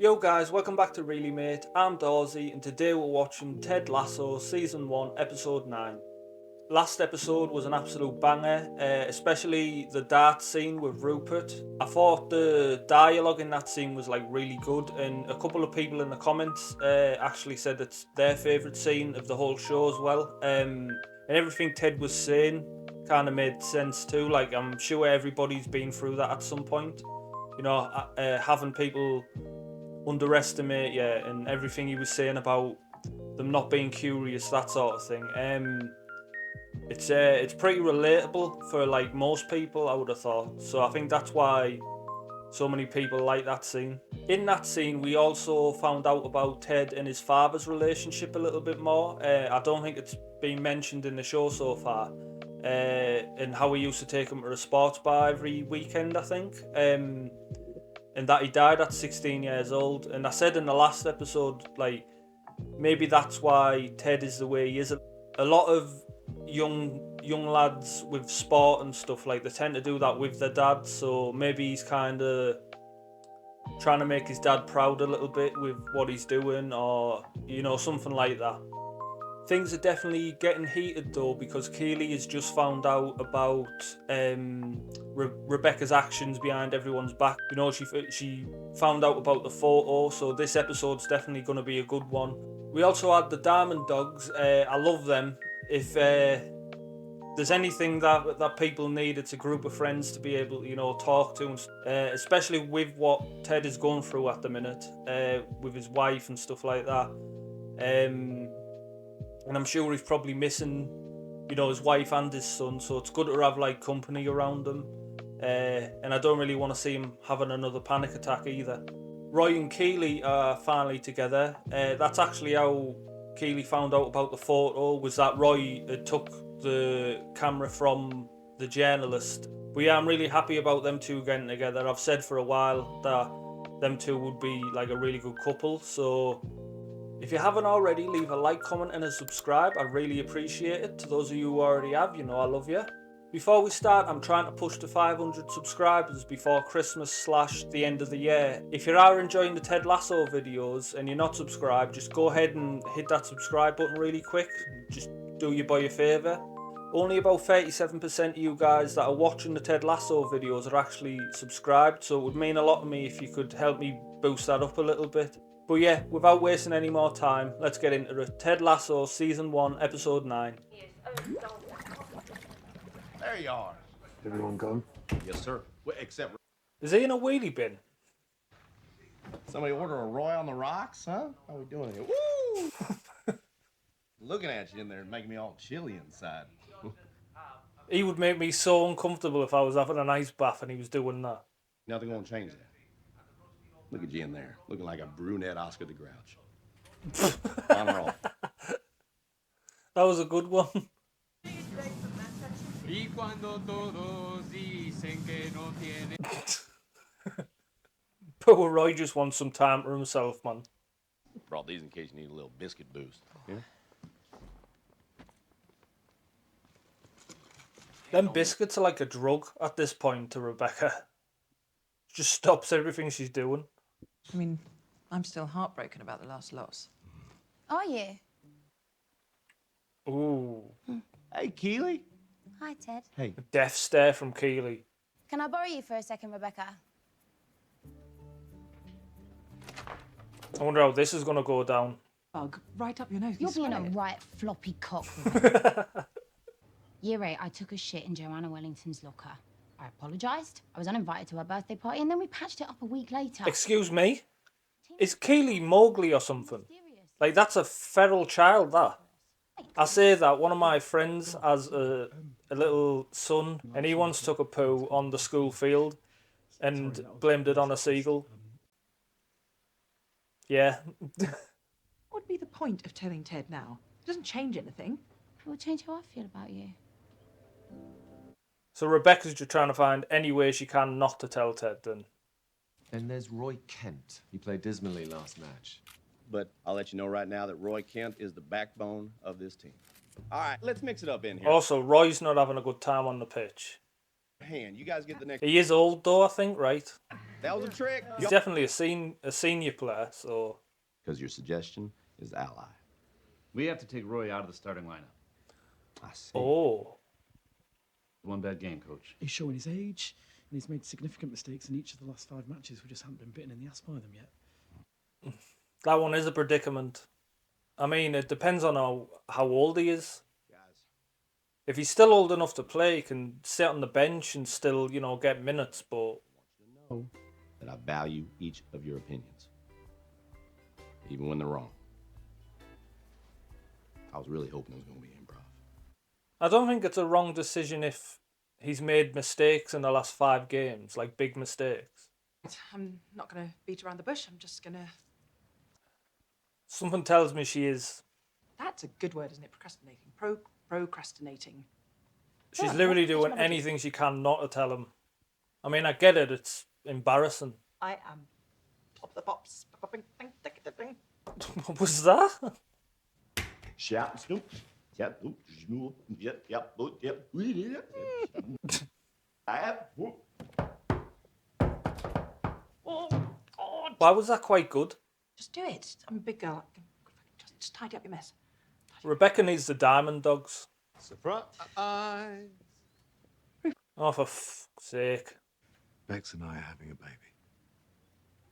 Yo guys, welcome back to Really Mate. I'm Dorsey and today we're watching Ted Lasso Season 1 Episode 9. Last episode was an absolute banger, especially the dart scene with Rupert. I thought the dialogue in that scene was like really good, and a couple of people in the comments actually said it's their favourite scene of the whole show as well. And everything Ted was saying kind of made sense too. Like, I'm sure everybody's been through that at some point. You know, having people underestimate you and everything he was saying about them not being curious, that sort of thing. It's pretty relatable for like most people, I would have thought. So I think that's why so many people like that scene. In that scene, we also found out about Ted and his father's relationship a little bit more. I don't think it's been mentioned in the show so far. And how he used to take him to the sports bar every weekend, I think. And that he died at 16 years old. And I said in the last episode, like, maybe that's why Ted is the way he is. A lot of young lads with sport and stuff, like, they tend to do that with their dad. So maybe he's kind of trying to make his dad proud a little bit with what he's doing, or, you know, something like that. Things are definitely getting heated though, because Keely has just found out about Rebecca's actions behind everyone's back. You know, she found out about the photo, so this episode's definitely going to be a good one. We also had the Diamond Dogs. I love them. If there's anything that people need, it's a group of friends to be able to, you know, talk to, especially with what Ted is going through at the minute, with his wife and stuff like that. And I'm sure he's probably missing, you know, his wife and his son, so it's good to have like company around him. And I don't really want to see him having another panic attack either. Roy and Keely are finally together. That's actually how Keely found out about the photo, was that Roy took the camera from the journalist. But yeah, I'm really happy about them two getting together. I've said for a while that them two would be like a really good couple, so if you haven't already, leave a like, comment and a subscribe. I'd really appreciate it. To those of you who already have, you know I love you. Before we start, I'm trying to push to 500 subscribers before Christmas / the end of the year. If you are enjoying the Ted Lasso videos and you're not subscribed, just go ahead and hit that subscribe button really quick. Just do your boy a favour. Only about 37% of you guys that are watching the Ted Lasso videos are actually subscribed, so it would mean a lot to me if you could help me boost that up a little bit. But yeah, without wasting any more time, let's get into it. Ted Lasso Season 1, Episode 9. There you are. Everyone gone? Yes, sir. Well, except Is he in a wheelie bin? somebody order a Roy on the rocks, huh? How we doing here? Woo! Looking at you in there making me all chilly inside. He would make me so uncomfortable if I was having an ice bath and he was doing that. Nothing gonna change that. Look at you in there, looking like a brunette Oscar the Grouch. On a roll. That was a good one. Poor Roy just wants some time for himself, man. Brought these in case you need a little biscuit boost. Yeah? Them biscuits are like a drug at this point to Rebecca. Just stops everything she's doing. I mean, I'm still heartbroken about the last loss. Are you? Ooh. Hey, Keely. Hi, Ted. Hey. A death stare from Keely. Can I borrow you for a second, Rebecca? I wonder how this is going to go down. Bug right up your nose. You're being a swallow it. right floppy cock. Year 8, I took a shit in Joanna Wellington's locker. I apologised. I was uninvited to her birthday party, and then we patched it up a week later. Excuse me? Is Keely Mowgli or something? Like, that's a feral child, that. I say that one of my friends has a little son, and he once took a poo on the school field and blamed it on a seagull. Yeah. What would be the point of telling Ted now? It doesn't change anything. It will change how I feel about you. So Rebecca's just trying to find any way she can not to tell Ted then. And there's Roy Kent. He played dismally last match. But I'll let you know right now that Roy Kent is the backbone of this team. All right, let's mix it up in here. Also, Roy's not having a good time on the pitch. Hand, you guys get the next. He is old though, I think, right? That was a trick. He's definitely a senior player, so... Because your suggestion is ally. We have to take Roy out of the starting lineup. I see. Oh. One bad game, coach. He's showing his age, and he's made significant mistakes in each of the last 5 matches. We just haven't been bitten in the ass by them yet. That one is a predicament. I mean, it depends on how old he is. If he's still old enough to play, he can sit on the bench and still, you know, get minutes, but... Know that I value each of your opinions, even when they're wrong. I was really hoping it was going to be improv. I don't think it's a wrong decision if he's made mistakes in the last 5 games, like big mistakes. I'm not going to beat around the bush. I'm just going to... Something tells me she is. That's a good word, isn't it? Procrastinating. Procrastinating. She's Yeah, literally what does doing Mama do? anything she can not to tell him. I mean, I get it. It's embarrassing. I am top of the pops. What was that? Shout, Snoop. Yep, Snoop. Yep, yep, yep. Why was that quite good? Just do it. I'm a big girl. Just tidy up your mess. Rebecca needs the diamond dogs. Surprise! Oh, for fuck's sake. Bex and I are having a baby.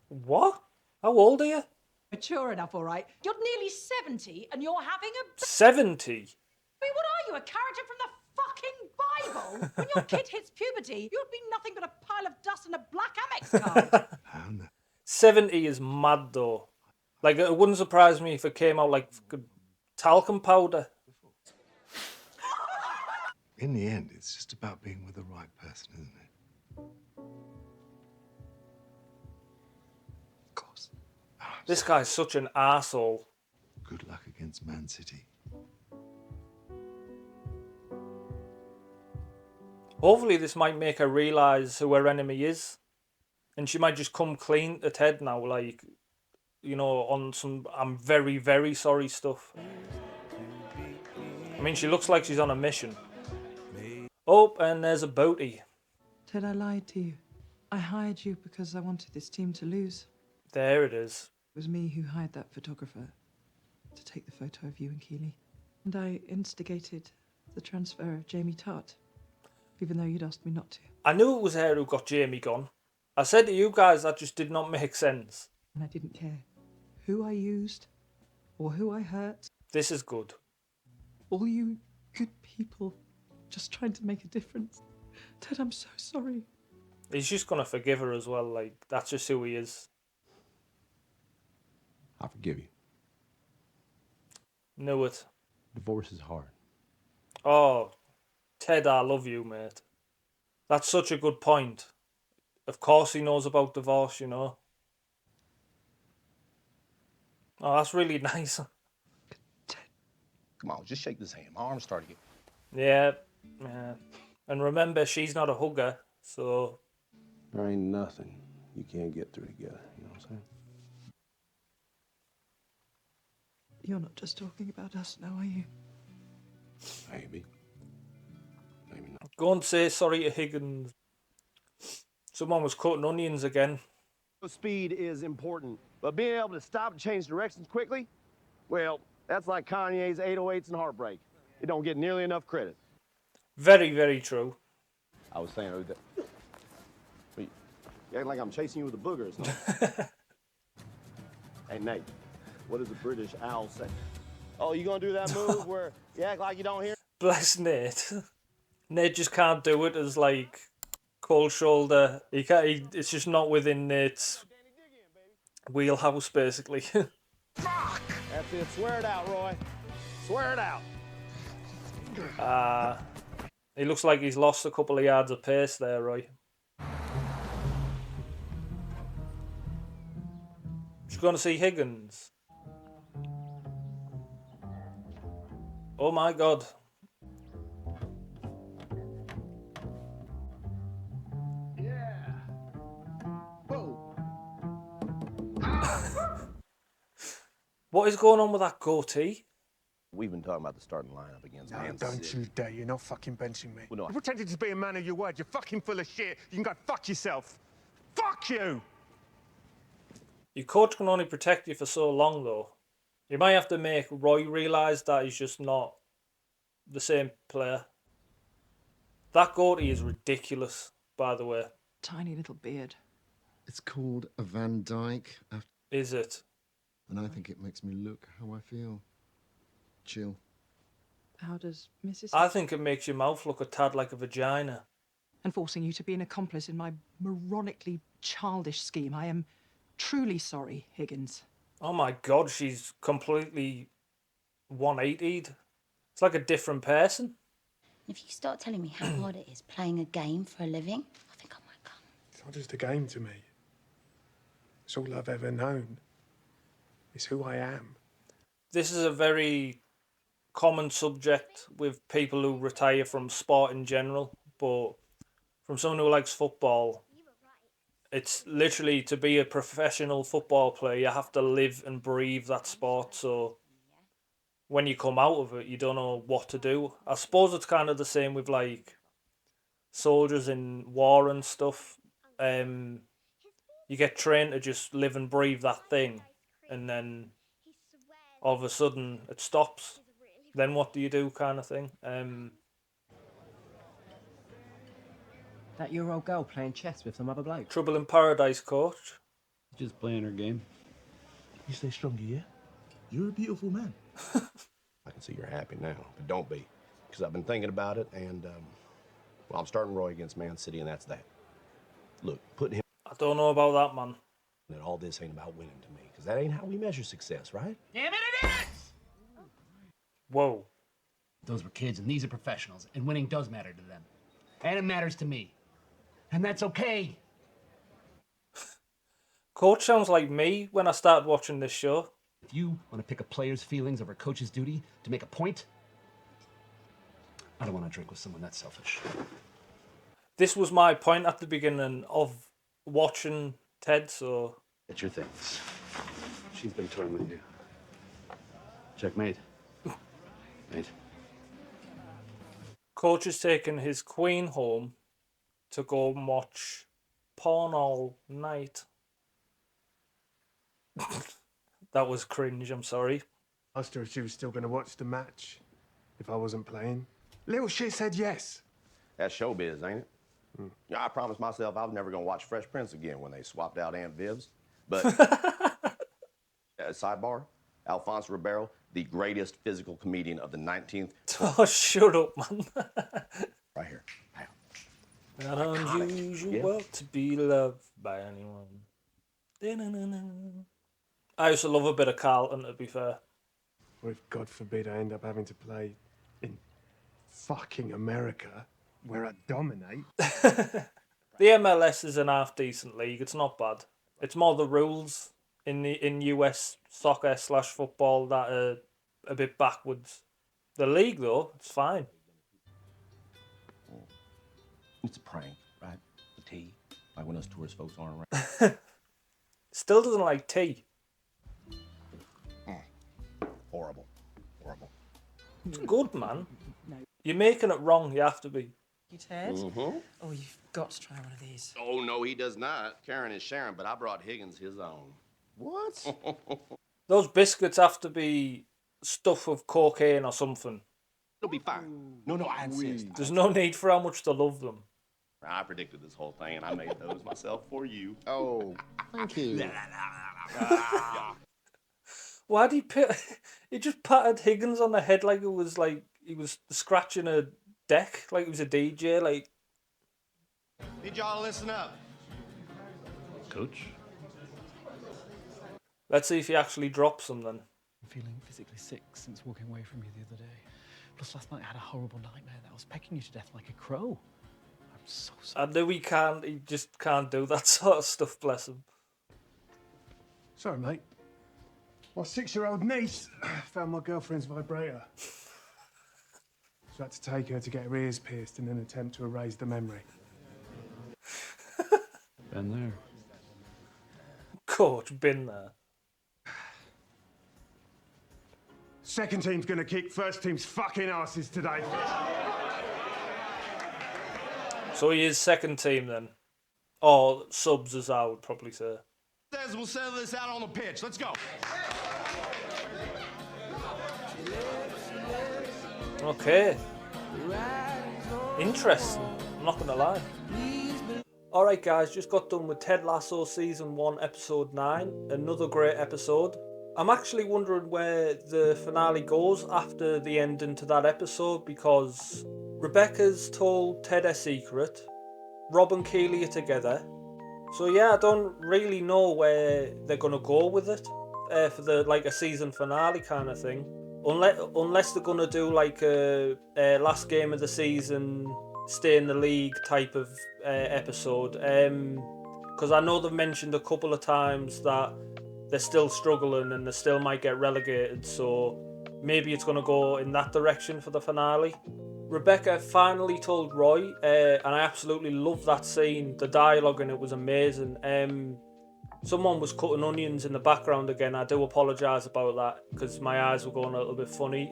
What? How old are you? Mature enough, all right. You're nearly 70 and you're having a... 70? I mean, what are you, a character from the fucking Bible? When your kid hits puberty, you'd be nothing but a pile of dust and a black Amex card. 70 is mad, though. Like, it wouldn't surprise me if it came out like talcum powder. In the end, it's just about being with the right person, isn't it? Of course. This guy's such an arsehole. Good luck against Man City. Hopefully this might make her realise who her enemy is. And she might just come clean to Ted now, like, you know, on some I'm very, very sorry stuff. I mean, she looks like she's on a mission. Oh, and there's a boatie. Ted, I lied to you. I hired you because I wanted this team to lose. There it is. It was me who hired that photographer to take the photo of you and Keeley. And I instigated the transfer of Jamie Tart, even though you'd asked me not to. I knew it was her who got Jamie gone. I said to you guys that just did not make sense. And I didn't care who I used or who I hurt. This is good. All you good people just trying to make a difference. Ted, I'm so sorry. He's just going to forgive her as well. Like, that's just who he is. I forgive you. Knew it. Divorce is hard. Oh, Ted, I love you, mate. That's such a good point. Of course he knows about divorce, you know. Oh, that's really nice. Come on, just shake this hand. My arms start again. Yeah. And remember, she's not a hugger, so... There ain't nothing you can't get through together, you know what I'm saying? You're not just talking about us now, are you? Maybe. Maybe not. Go and say sorry to Higgins. Someone was cutting onions again. Speed is important, but being able to stop and change directions quickly, well, that's like Kanye's 808s and Heartbreak. It don't get nearly enough credit. Very, very true. I was saying that. Wait, you act like I'm chasing you with a booger or something. Hey, Nate, what does the British owl say? Oh, you gonna do that move where you act like you don't hear? Bless Nate. Nate just can't do it as, like, cold shoulder. He can't. It's just not within Nate's wheelhouse, basically. Fuck! That's it. Swear it out, Roy. Swear it out. He looks like he's lost a couple of yards of pace there, Roy. Just going to see Higgins. Oh my God. What is going on with that goatee? We've been talking about the starting lineup against Man Don't City. you dare. You're not fucking benching me. Well, no, You're pretending to be a man of your word. You're fucking full of shit. You can go fuck yourself. Fuck you! Your coach can only protect you for so long, though. You might have to make Roy realise that he's just not the same player. That goatee is ridiculous, by the way. Tiny little beard. It's called a Van Dyke. Is it? And I think it makes me look how I feel. Chill. How does Mrs. I think it makes your mouth look a tad like a vagina. And forcing you to be an accomplice in my moronically childish scheme. I am truly sorry, Higgins. Oh my god, she's completely 180'd. It's like a different person. If you start telling me how hard it is playing a game for a living, I think I might come. It's not just a game to me. It's all I've ever known. It's who I am. This is a very common subject with people who retire from sport in general, but from someone who likes football, it's literally, to be a professional football player, you have to live and breathe that sport. So when you come out of it, you don't know what to do. I suppose it's kind of the same with like soldiers in war and stuff. You get trained to just live and breathe that thing, and then all of a sudden it stops. Then what do you do, kind of thing. That your old girl playing chess with some other bloke. Trouble in Paradise, coach. Just playing her game. You stay stronger, yeah? You're a beautiful man. I can see you're happy now, but don't be. Because I've been thinking about it, and, well, I'm starting Roy against Man City, and that's that. Look, putting him... I don't know about that, man. That all this ain't about winning to me, because that ain't how we measure success, right? Damn it, it is! Whoa. Those were kids, and these are professionals, and winning does matter to them. And it matters to me. And that's okay. Coach sounds like me when I started watching this show. If you want to pick a player's feelings over a coach's duty to make a point, I don't want to drink with someone that's selfish. This was my point at the beginning of watching Ted, so... Get your things. She's been toying with you. Checkmate. Mate. Coach has taken his queen home to go and watch porn all night. That was cringe, I'm sorry. Asked her if she was still going to watch the match if I wasn't playing. Little shit said yes. That's showbiz, ain't it? Yeah, I promised myself I was never going to watch Fresh Prince again when they swapped out Aunt Viv's. But, sidebar, Alfonso Ribeiro, the greatest physical comedian of the 19th... Oh, shut up, man. Right here. Not unusual to be loved by anyone. Da-na-na-na. I used to love a bit of Carlton, to be fair. Or if, God forbid, I end up having to play in fucking America, where I dominate. The MLS is an half-decent league. It's not bad. It's more the rules in US soccer/football that are a bit backwards. The league, though, it's fine. It's a prank, right? The tea. Like when us tourist folks aren't around. Still doesn't like tea. Horrible. Horrible. It's good, man. You're making it wrong. You have to be. You, Ted? Mm-hmm. Oh, you've got to try one of these. Oh, no, he does not. Karen is sharing, but I brought Higgins his own. What? Those biscuits have to be stuff of cocaine or something. It'll be fine. No, I insist. There's no need for how much to love them. I predicted this whole thing, and I made those myself for you. Oh, thank you. Why did he just patted Higgins on the head like it was like he was scratching a deck, like he was a DJ, like... Need y'all to listen up. Coach? Let's see if he actually drops them then. I'm feeling physically sick since walking away from you the other day. Plus last night I had a horrible nightmare that I was pecking you to death like a crow. I'm so sorry. I know he just can't do that sort of stuff, bless him. Sorry, mate. My 6-year-old niece found my girlfriend's vibrator. So I had to take her to get her ears pierced in an attempt to erase the memory. Been there. Coach, been there. Second team's gonna kick first team's fucking asses today. So he is second team then. Or subs, as I would probably say. Says we'll settle this out on the pitch. Let's go. Okay. Interesting. I'm not gonna lie. Alright guys, just got done with Ted Lasso Season 1 Episode 9. Another great episode. I'm actually wondering where the finale goes after the ending to that episode, because Rebecca's told Ted a secret. Rob and Keely are together. So yeah, I don't really know where they're gonna go with it for the like a season finale kind of thing. Unless they're gonna do like a last game of the season, stay in the league type of episode. Because I know they've mentioned a couple of times that they're still struggling and they still might get relegated. So maybe it's gonna go in that direction for the finale. Rebecca finally told Roy, and I absolutely love that scene. The dialogue in it was amazing. Someone was cutting onions in the background again. I do apologise about that because my eyes were going a little bit funny.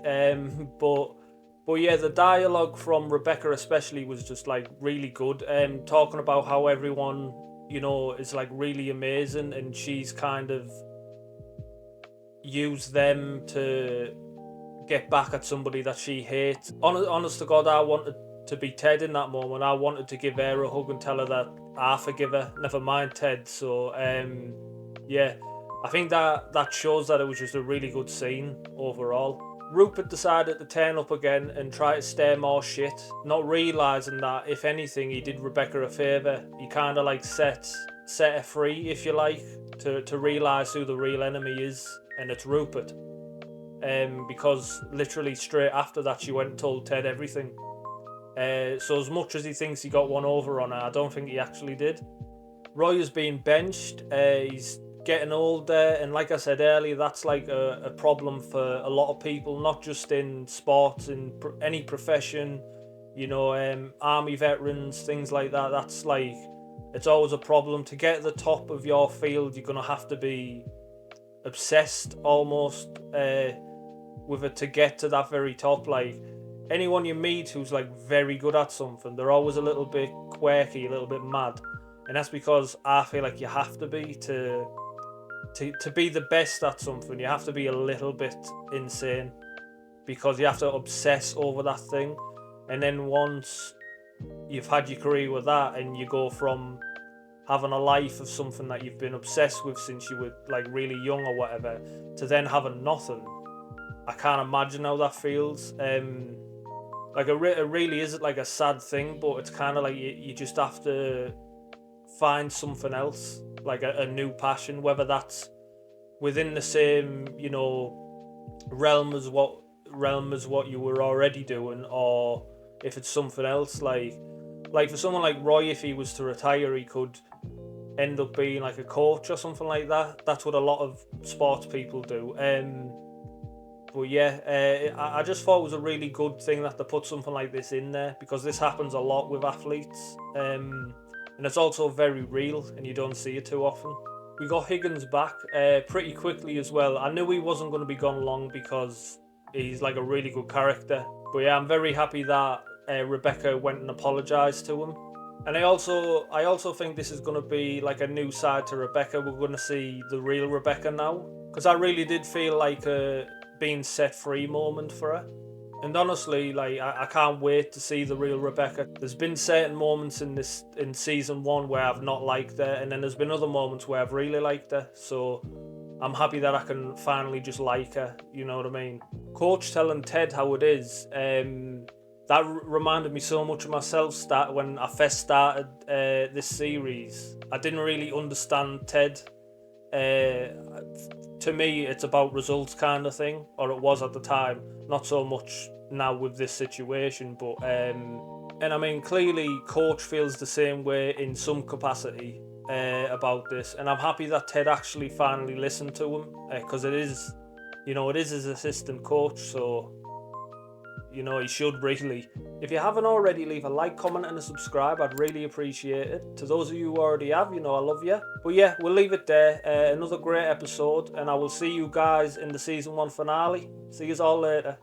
But yeah, the dialogue from Rebecca especially was just like really good. Talking about how everyone, you know, is like really amazing, and she's kind of used them to get back at somebody that she hates. Honest to God, I wanted to be Ted in that moment. I wanted to give her a hug and tell her that I forgive her, never mind Ted. So yeah, I think that shows that it was just a really good scene overall. Rupert decided to turn up again and try to stir more shit, not realising that if anything he did Rebecca a favour. He kind of like set her free, if you like, to realise who the real enemy is, and it's Rupert. Because literally straight after that she went and told Ted everything. So as much as he thinks he got one over on her, I don't think he actually did. Roy is being benched. He's getting older, and like I said earlier, that's like a problem for a lot of people, not just in sports, in any profession. You know, army veterans, things like that. That's like, it's always a problem. To get to the top of your field, you're gonna have to be obsessed almost with it to get to that very top. Like anyone you meet who's like very good at something, they're always a little bit quirky, a little bit mad, and that's because I feel like you have to be to be the best at something. You have to be a little bit insane, because you have to obsess over that thing, and then once you've had your career with that and you go from having a life of something that you've been obsessed with since you were like really young or whatever, to then having nothing, I can't imagine how that feels. Like it really is like a sad thing, but it's kind of like you just have to find something else, like a new passion, whether that's within the same, you know, realm as what you were already doing, or if it's something else. Like for someone like Roy, if he was to retire, he could end up being like a coach or something like that. That's what a lot of sports people do. But yeah, I just thought it was a really good thing that they put something like this in there, because this happens a lot with athletes, and it's also very real, and you don't see it too often. We got Higgins back pretty quickly as well. I knew he wasn't going to be gone long because he's like a really good character. But yeah, I'm very happy that Rebecca went and apologised to him. And I also think this is going to be like a new side to Rebecca. We're going to see the real Rebecca now, because I really did feel like a being set free moment for her. And honestly, like I can't wait to see the real Rebecca. There's been certain moments in season 1 where I've not liked her, and then there's been other moments where I've really liked her. So I'm happy that I can finally just like her, you know what I mean? Coach telling Ted how it is, that reminded me so much of myself when I first started this series. I didn't really understand Ted. To me, it's about results kind of thing, or it was at the time. Not so much now with this situation, but and I mean, clearly Coach feels the same way in some capacity about this, and I'm happy that Ted actually finally listened to him, because it is his assistant coach, so you know he should really. If you haven't already, leave a like, comment and a subscribe. I'd really appreciate it. To those of you who already have, you know I love you. But yeah, we'll leave it there. Another great episode, and I will see you guys in the season 1 finale. See you all later.